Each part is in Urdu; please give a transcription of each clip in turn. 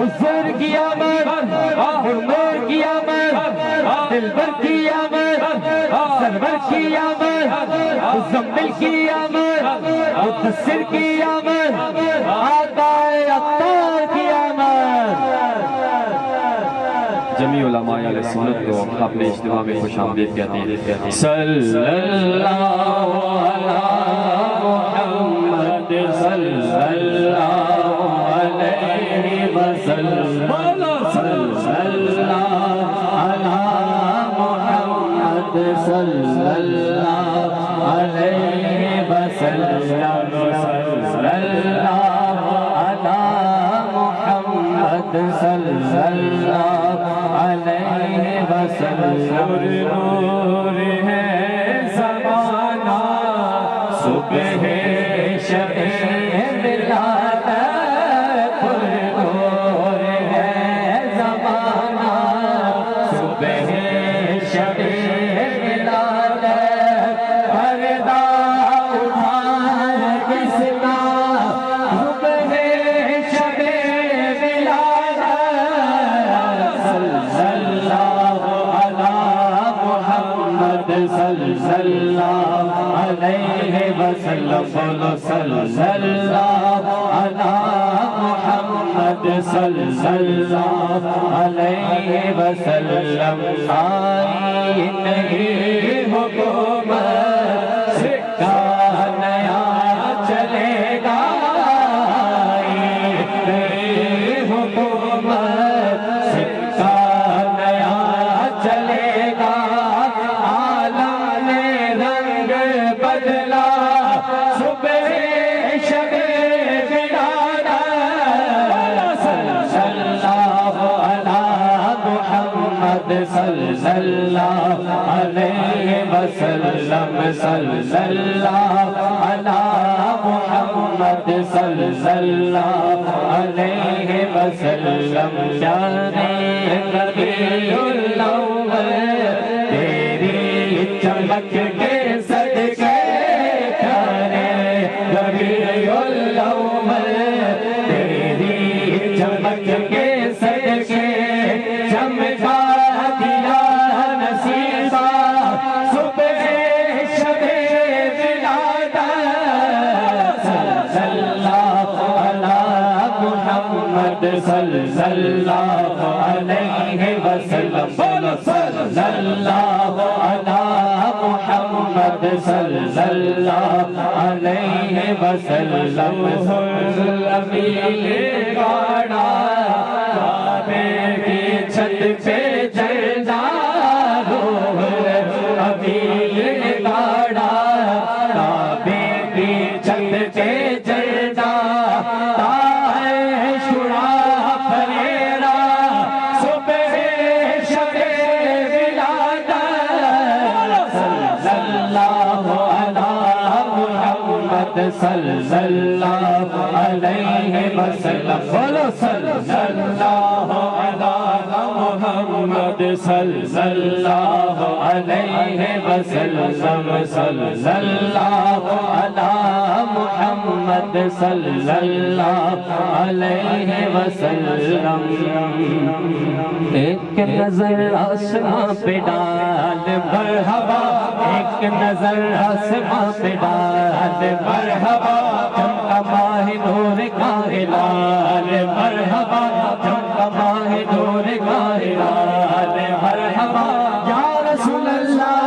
حضور کی آمد نور کی آمد دلبر کی آمد سرور کی آمد مزمل کی آمد مدثر کی آمد آقائے عطار کی آمد۔ جمیع علماء اہل سنت کو اپنے اجتماع میں خوش آمدید کہتے ہیں۔ صلی اللہ علی محمد صلی اللہ علیہ وسلم صلی اللہ علی محمد صلی اللہ علیہ وسلم صلی اللہ علی محمد صلی اللہ علیہ وسلم۔ نور ہے زمانہ صبح شب ولادت، پر نور ہے زمانہ صبح شب ولادت، پردہ اٹھا کس کا صبح شب ولادت، صلی اللہ علی محمد صلی اللہ علیہ وسلم، بولو صلی اللہ علی محمد صلی اللہ علیہ وسلم۔ آئی نہیں حکومت سکہ نیا چلے گا، آئی نہیں حکومت سکہ نیا چلے گا، عالم نے رنگ بدلا صبح شب ولادت، صلی اللہ علی محمد صلی اللہ علیہ وسلم، صلی اللہ علی محمد صلی اللہ علیہ وسلم۔ پیارے ربیع الاول تیری چمک کے صدقے، پیارے ربیع الاول تیری چمک کے صدقے، چمکا دیا نصیبہ صبح شب ولادت، صلی اللہ علی محمد صلی اللہ علیہ وسلم، بولو صلی اللہ علی محمد صلی اللہ علیہ وسلم۔ ابھی گاڑا کعبے کی چھت پہ جھنڈا، ابھی گاڑا کعبے کی چھت پہ جھنڈا، تائے شڑا پریرا صبح شب ولادت، صلی اللہ علی محمد صلی اللہ علیہ وسلم، بولو صلی اللہ علی محمد صلی اللہ علیہ وسلم، صلی اللہ علی محمد صلی اللہ علیہ وسلم۔ ایک نظر آسمان پہ ڈال مرحبا، ایک نظر آسمان پہ ڈال مرحبا، چمکا ماہ نور کا ہلال مرحبا، چمکا ماہ نور کا ہلال مرحبا، یا رسول اللہ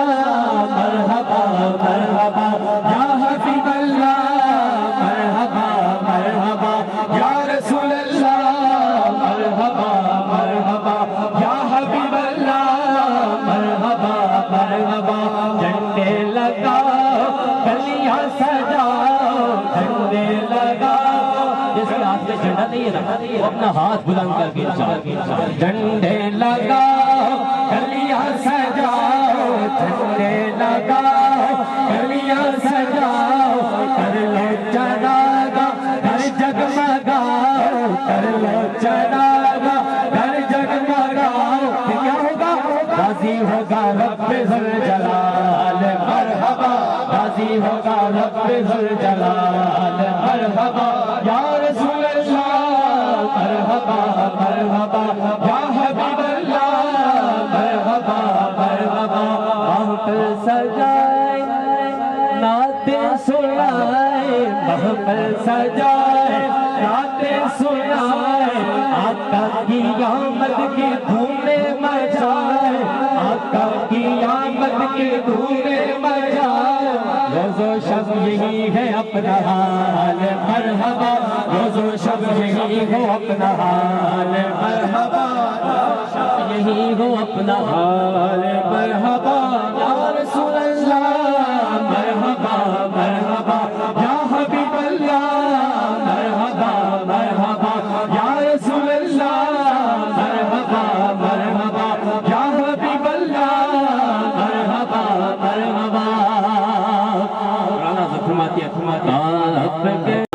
مرحبا مرحبا، یا حبیب اللہ مرحبا مرحبا، یا رسول اللہ مرحبا مرحبا، یا حبیب اللہ مرحبا مرحبا، جھنڈے لگاؤ گلیاں سجاؤ، جھنڈے لگاؤ، جس کے ہاتھ میں جھنڈا نہیں ہے وہ اپنا ہاتھ بلند کر کے چاہے، جھنڈے لگاؤ گلیاں سجاؤ، جھنڈے لگاؤ گلیاں سجاؤ، کر لو چراغاں گھر جگمگاؤ، کر لو چراغاں گھر جگمگاؤ، کیا ہوگا؟ راضی ہوگا رب ذوالجلال مرحبا، راضی ہوگا رب ذوالجلال مرحبا، یا رسول اللہ مرحبا مرحبا۔ محفل سجائے راتیں سنائے آقا کی آمد کی دھومیں مچائے آقا کی آمد کی دھومیں مچائے روز و شب یہی ہے اپنا حال مرحبا روز و شب یہی ہو اپنا حال مرحبا شب یہی ہو اپنا حال مرحبا یا رسول اللہ مرحبا مرحبا یا حبیب اللہ مرحبا مرحبا یا رسول اللہ مرحبا مرحبا یا حبیب اللہ مرحبا مرحبا فرماتی ہے